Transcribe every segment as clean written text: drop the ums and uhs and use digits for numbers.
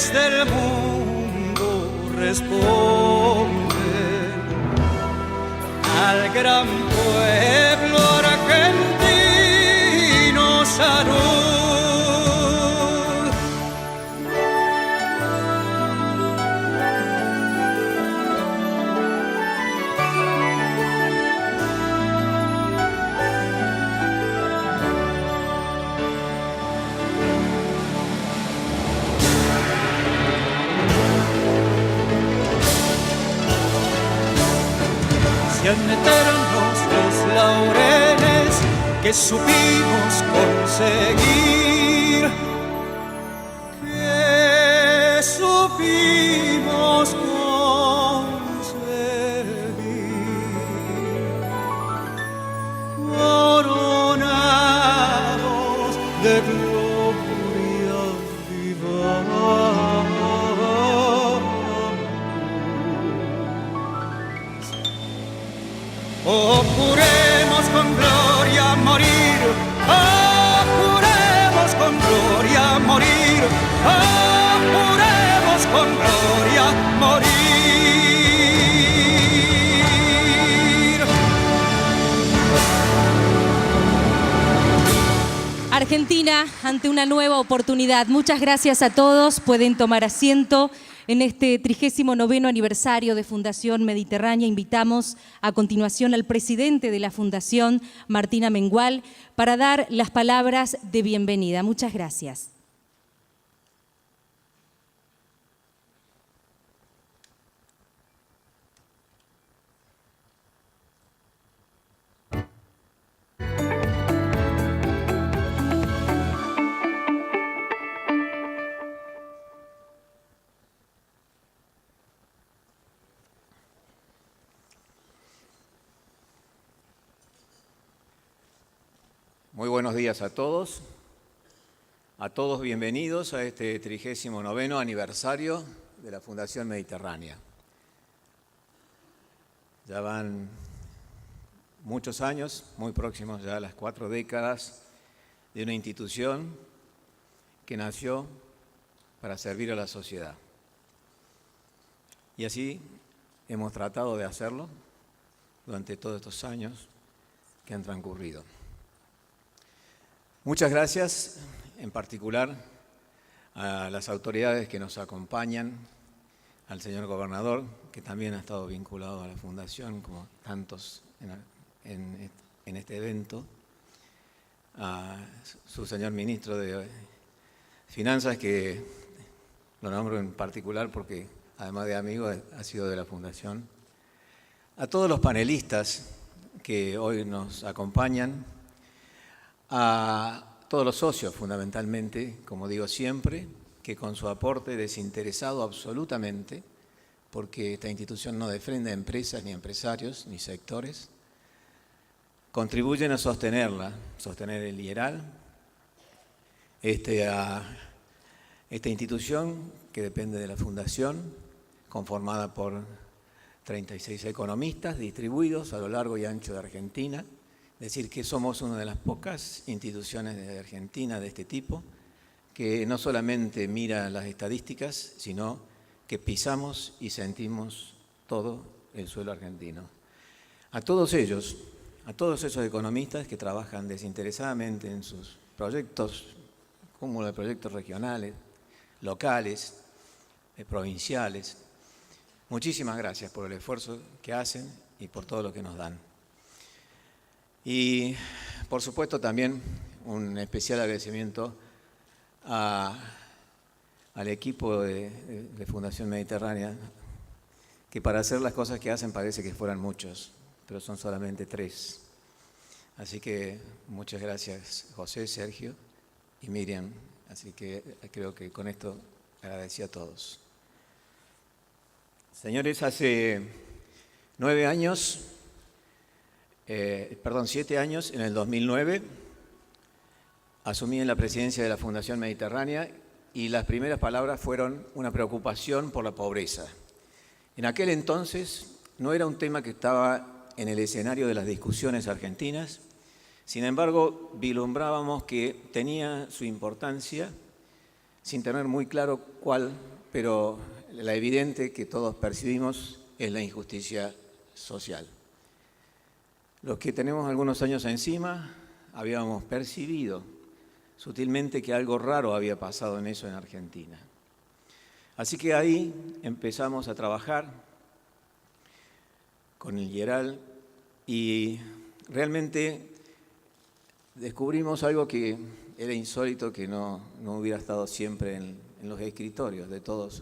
reyes del mundo responden al gran pueblo argentino. Salud. Sean eternos los laureles que supimos conseguir, que supimos conseguir, coronados de gloria viva. Oh, juremos con gloria morir, oh, juremos con gloria morir, oh, juremos con gloria morir. Argentina ante una nueva oportunidad. Muchas gracias a todos. Pueden tomar asiento. En este 39º aniversario de Fundación Mediterránea invitamos a continuación al presidente de la Fundación, Martín Amengual, para dar las palabras de bienvenida. Muchas gracias. Muy buenos días a todos bienvenidos a este 39º aniversario de la Fundación Mediterránea. Ya van muchos años, muy próximos ya a las 4 décadas, de una institución que nació para servir a la sociedad. Y así hemos tratado de hacerlo durante todos estos años que han transcurrido. Muchas gracias, en particular, a las autoridades que nos acompañan, al señor gobernador, que también ha estado vinculado a la Fundación, como tantos en este evento, a su señor ministro de Finanzas, que lo nombro en particular porque, además de amigo, ha sido de la Fundación, a todos los panelistas que hoy nos acompañan, a todos los socios, fundamentalmente, como digo siempre, que con su aporte desinteresado absolutamente, porque esta institución no defiende a empresas, ni empresarios, ni sectores, contribuyen a sostenerla, sostener el IERAL, a esta institución que depende de la Fundación, conformada por 36 economistas distribuidos a lo largo y ancho de Argentina. Es decir, que somos una de las pocas instituciones de Argentina de este tipo que no solamente mira las estadísticas, sino que pisamos y sentimos todo el suelo argentino. A todos ellos, a todos esos economistas que trabajan desinteresadamente en sus proyectos, cúmulo de proyectos regionales, locales, provinciales, muchísimas gracias por el esfuerzo que hacen y por todo lo que nos dan. Y, por supuesto, también un especial agradecimiento al equipo de Fundación Mediterránea, que para hacer las cosas que hacen parece que fueran muchos, pero son solamente 3. Así que muchas gracias, José, Sergio y Miriam. Así que creo que con esto agradecí a todos. Señores, hace 7 años, en el 2009, asumí en la presidencia de la Fundación Mediterránea y las primeras palabras fueron una preocupación por la pobreza. En aquel entonces no era un tema que estaba en el escenario de las discusiones argentinas, sin embargo, vislumbrábamos que tenía su importancia sin tener muy claro cuál, pero la evidente que todos percibimos es la injusticia social. Los que tenemos algunos años encima habíamos percibido sutilmente que algo raro había pasado en eso en Argentina. Así que ahí empezamos a trabajar con el IERAL y realmente descubrimos algo que era insólito, que no hubiera estado siempre en los escritorios de todos,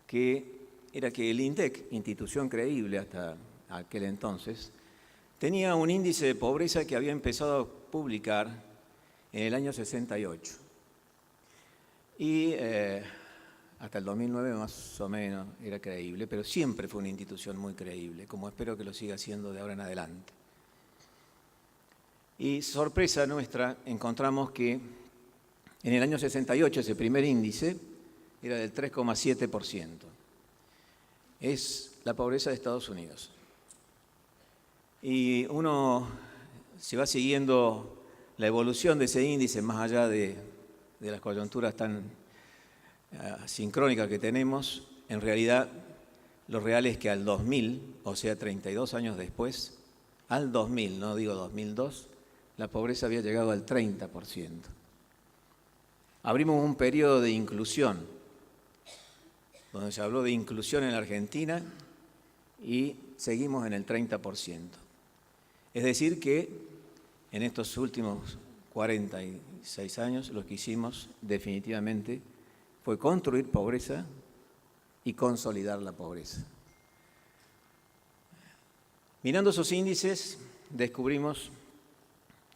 que era que el INDEC, institución creíble hasta aquel entonces, tenía un índice de pobreza que había empezado a publicar en el año 68. Y hasta el 2009 más o menos era creíble, pero siempre fue una institución muy creíble, como espero que lo siga siendo de ahora en adelante. Y sorpresa nuestra, encontramos que en el año 68 ese primer índice era del 3,7%. Es la pobreza de Estados Unidos. Y uno se va siguiendo la evolución de ese índice más allá de las coyunturas tan sincrónicas que tenemos. En realidad, lo real es que al 2000, o sea, 32 años después, al 2000, no digo 2002, la pobreza había llegado al 30%. Abrimos un periodo de inclusión, donde se habló de inclusión en la Argentina y seguimos en el 30%. Es decir que en estos últimos 46 años lo que hicimos definitivamente fue construir pobreza y consolidar la pobreza. Mirando esos índices descubrimos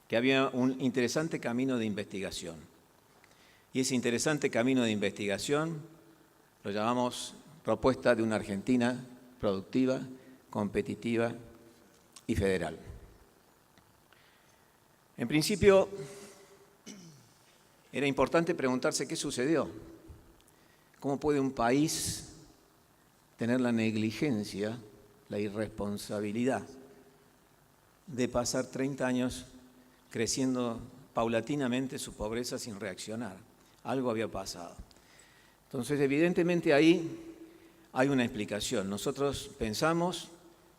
que había un interesante camino de investigación. Y ese interesante camino de investigación lo llamamos propuesta de una Argentina productiva, competitiva y federal. En principio, era importante preguntarse qué sucedió. ¿Cómo puede un país tener la negligencia, la irresponsabilidad de pasar 30 años creciendo paulatinamente su pobreza sin reaccionar? Algo había pasado. Entonces, evidentemente ahí hay una explicación. Nosotros pensamos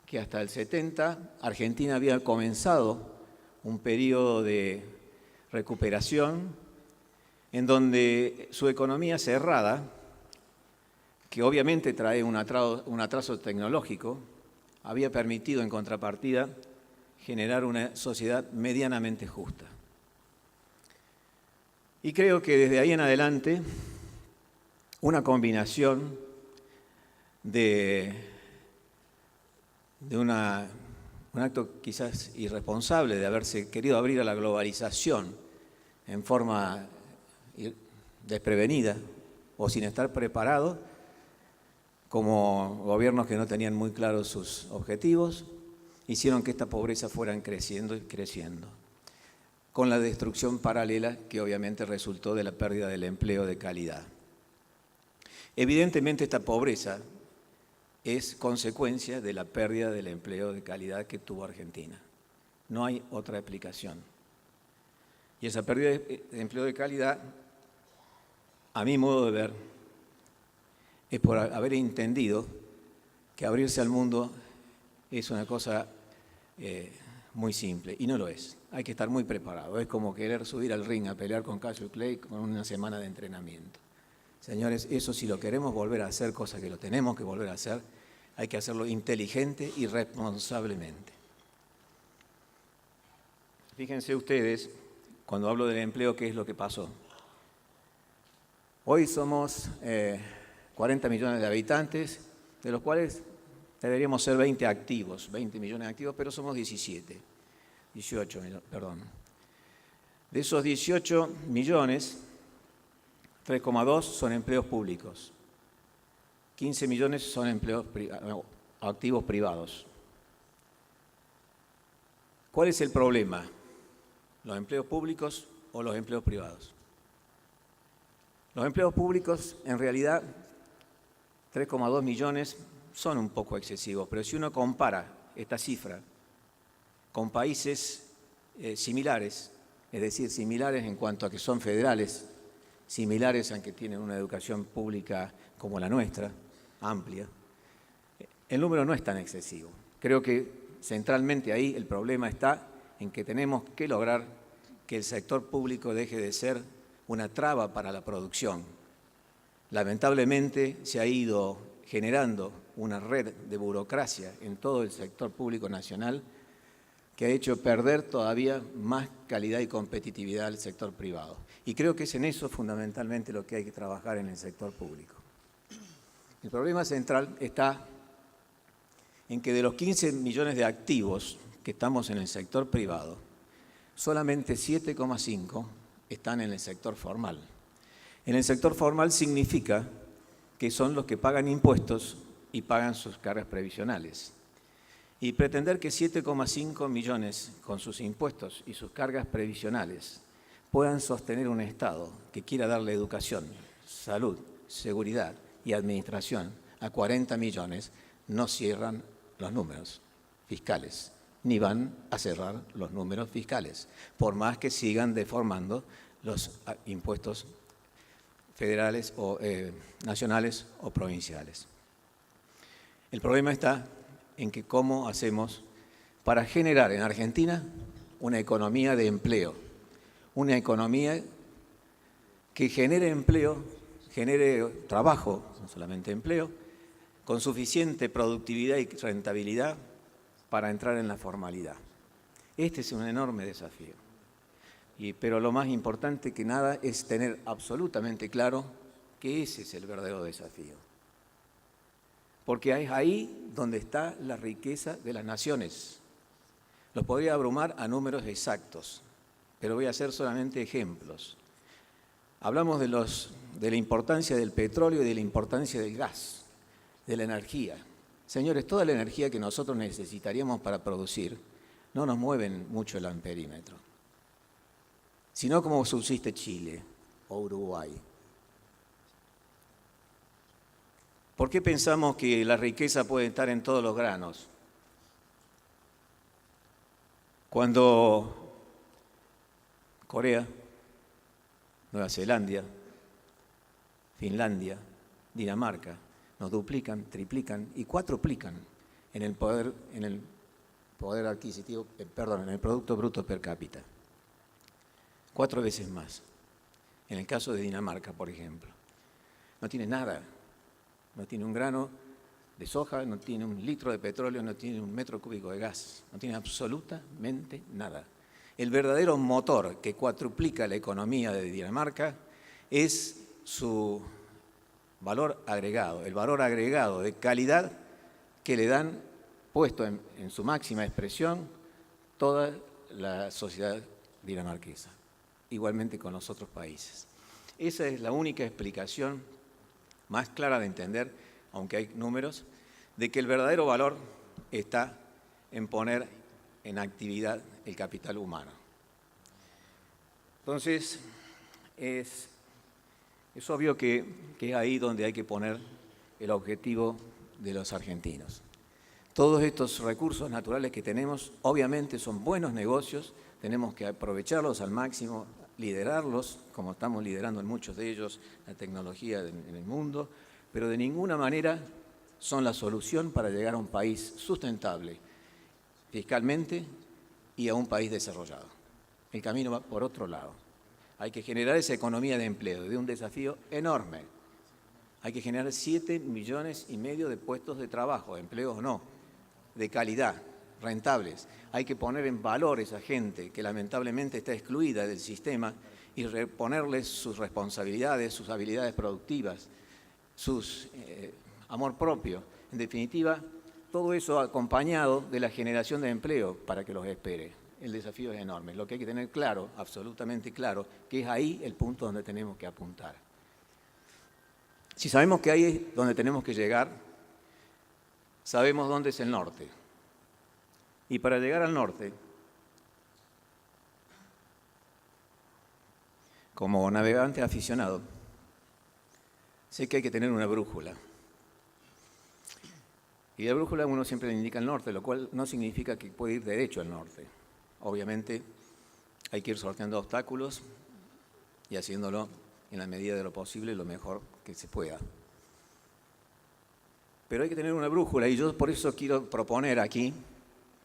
que hasta el 70 Argentina había comenzado un periodo de recuperación en donde su economía cerrada, que obviamente trae un atraso tecnológico, había permitido en contrapartida generar una sociedad medianamente justa. Y creo que desde ahí en adelante una combinación de un acto quizás irresponsable de haberse querido abrir a la globalización en forma desprevenida o sin estar preparado, como gobiernos que no tenían muy claros sus objetivos, hicieron que esta pobreza fuera creciendo y creciendo, con la destrucción paralela que obviamente resultó de la pérdida del empleo de calidad. Evidentemente esta pobreza es consecuencia de la pérdida del empleo de calidad que tuvo Argentina. No hay otra explicación. Y esa pérdida de empleo de calidad, a mi modo de ver, es por haber entendido que abrirse al mundo es una cosa muy simple, y no lo es. Hay que estar muy preparado. Es como querer subir al ring a pelear con Cassius Clay con una semana de entrenamiento. Señores, eso si lo queremos volver a hacer, cosa que lo tenemos que volver a hacer, hay que hacerlo inteligente y responsablemente. Fíjense ustedes, cuando hablo del empleo, ¿qué es lo que pasó? Hoy somos 40 millones de habitantes, de los cuales deberíamos ser 20 millones activos, pero somos 18 perdón. De esos 18 millones, 3,2 son empleos públicos, 15 millones son empleos activos privados. ¿Cuál es el problema? ¿Los empleos públicos o los empleos privados? Los empleos públicos, en realidad, 3,2 millones son un poco excesivos, pero si uno compara esta cifra con países similares, es decir, similares en cuanto a que son federales, similares a que tienen una educación pública como la nuestra, amplia, el número no es tan excesivo. Creo que centralmente ahí el problema está en que tenemos que lograr que el sector público deje de ser una traba para la producción. Lamentablemente se ha ido generando una red de burocracia en todo el sector público nacional que ha hecho perder todavía más calidad y competitividad al sector privado. Y creo que es en eso fundamentalmente lo que hay que trabajar en el sector público. El problema central está en que de los 15 millones de activos que estamos en el sector privado, solamente 7,5 están en el sector formal. En el sector formal significa que son los que pagan impuestos y pagan sus cargas previsionales. Y pretender que 7,5 millones con sus impuestos y sus cargas previsionales puedan sostener un Estado que quiera darle educación, salud, seguridad y administración a 40 millones, no cierran los números fiscales, ni van a cerrar los números fiscales, por más que sigan deformando los impuestos federales o nacionales o provinciales. El problema está en que cómo hacemos para generar en Argentina una economía de empleo, una economía que genere empleo, genere trabajo, no solamente empleo, con suficiente productividad y rentabilidad para entrar en la formalidad. Este es un enorme desafío. Pero lo más importante que nada es tener absolutamente claro que ese es el verdadero desafío. Porque es ahí donde está la riqueza de las naciones. Los podría abrumar a números exactos, pero voy a hacer solamente ejemplos. Hablamos de la importancia del petróleo y de la importancia del gas, de la energía. Señores, toda la energía que nosotros necesitaríamos para producir no nos mueven mucho el amperímetro, sino como subsiste Chile o Uruguay. ¿Por qué pensamos que la riqueza puede estar en todos los granos? Cuando Corea, Nueva Zelanda, Finlandia, Dinamarca nos duplican, triplican y cuatruplican en el poder adquisitivo, en el Producto Bruto per cápita. 4 veces más. En el caso de Dinamarca, por ejemplo, no tiene nada. No tiene un grano de soja, no tiene un litro de petróleo, no tiene un metro cúbico de gas, no tiene absolutamente nada. El verdadero motor que cuatruplica la economía de Dinamarca es su valor agregado, el valor agregado de calidad que le dan, puesto en su máxima expresión, toda la sociedad dinamarquesa, igualmente con los otros países. Esa es la única explicación más clara de entender, aunque hay números, de que el verdadero valor está en poner en actividad el capital humano. Entonces, es obvio que es ahí donde hay que poner el objetivo de los argentinos. Todos estos recursos naturales que tenemos, obviamente son buenos negocios, tenemos que aprovecharlos al máximo, liderarlos, como estamos liderando en muchos de ellos la tecnología en el mundo, pero de ninguna manera son la solución para llegar a un país sustentable fiscalmente y a un país desarrollado. El camino va por otro lado. Hay que generar esa economía de empleo, de un desafío enorme. Hay que generar 7,5 millones de puestos de trabajo, empleos no, de calidad, rentables. Hay que poner en valor a esa gente que lamentablemente está excluida del sistema y reponerles sus responsabilidades, sus habilidades productivas, su amor propio. En definitiva, todo eso acompañado de la generación de empleo para que los espere. El desafío es enorme. Lo que hay que tener claro, absolutamente claro, que es ahí el punto donde tenemos que apuntar. Si sabemos que ahí es donde tenemos que llegar, sabemos dónde es el norte. Y para llegar al norte, como navegante aficionado, sé que hay que tener una brújula. Y la brújula uno siempre le indica el norte, lo cual no significa que puede ir derecho al norte. Obviamente hay que ir sorteando obstáculos y haciéndolo en la medida de lo posible, lo mejor que se pueda. Pero hay que tener una brújula y yo por eso quiero proponer aquí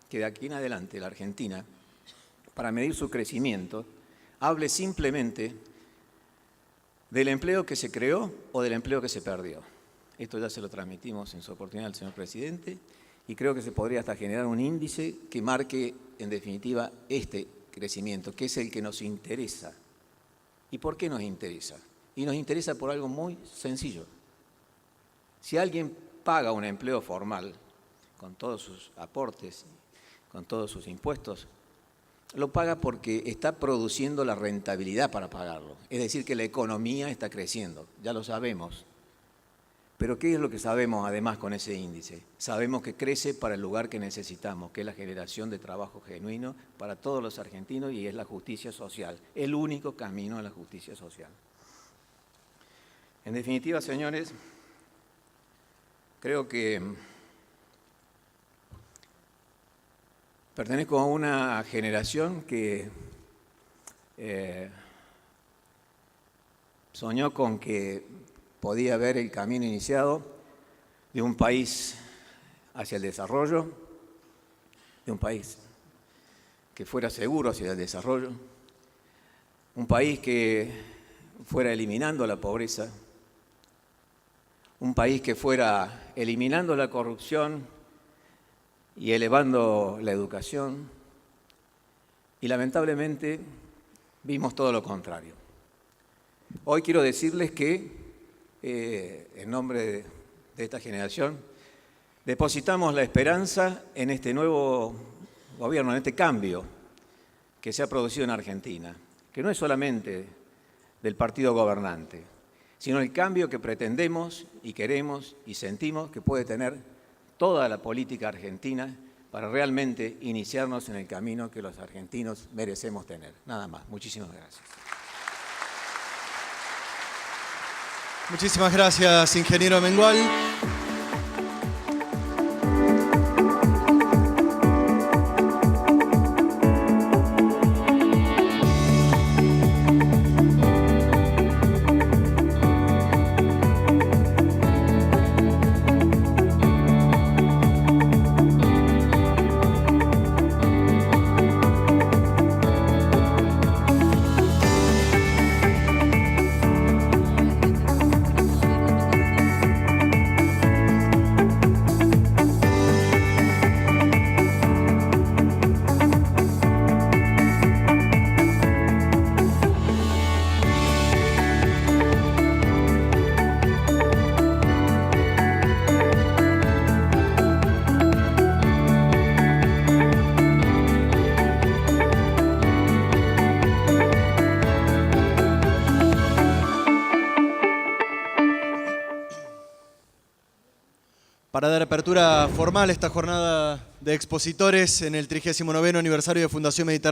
que de aquí en adelante la Argentina, para medir su crecimiento, hable simplemente del empleo que se creó o del empleo que se perdió. Esto ya se lo transmitimos en su oportunidad al señor presidente y creo que se podría hasta generar un índice que marque en definitiva este crecimiento, que es el que nos interesa. ¿Y por qué nos interesa? Y nos interesa por algo muy sencillo. Si alguien paga un empleo formal, con todos sus aportes, con todos sus impuestos, lo paga porque está produciendo la rentabilidad para pagarlo. Es decir, que la economía está creciendo, ya lo sabemos. Pero ¿qué es lo que sabemos además con ese índice? Sabemos que crece para el lugar que necesitamos, que es la generación de trabajo genuino para todos los argentinos y es la justicia social, el único camino a la justicia social. En definitiva, señores, creo que pertenezco a una generación que soñó con que podía ver el camino iniciado de un país hacia el desarrollo, de un país que fuera seguro hacia el desarrollo, un país que fuera eliminando la pobreza, un país que fuera eliminando la corrupción y elevando la educación, y lamentablemente vimos todo lo contrario. Hoy quiero decirles que, en nombre de esta generación, depositamos la esperanza en este nuevo gobierno, en este cambio que se ha producido en Argentina, que no es solamente del partido gobernante, sino el cambio que pretendemos y queremos y sentimos que puede tener toda la política argentina para realmente iniciarnos en el camino que los argentinos merecemos tener. Nada más. Muchísimas gracias. Muchísimas gracias, ingeniero Mengual. Para dar apertura formal a esta jornada de expositores en el 39º aniversario de Fundación Mediterránea.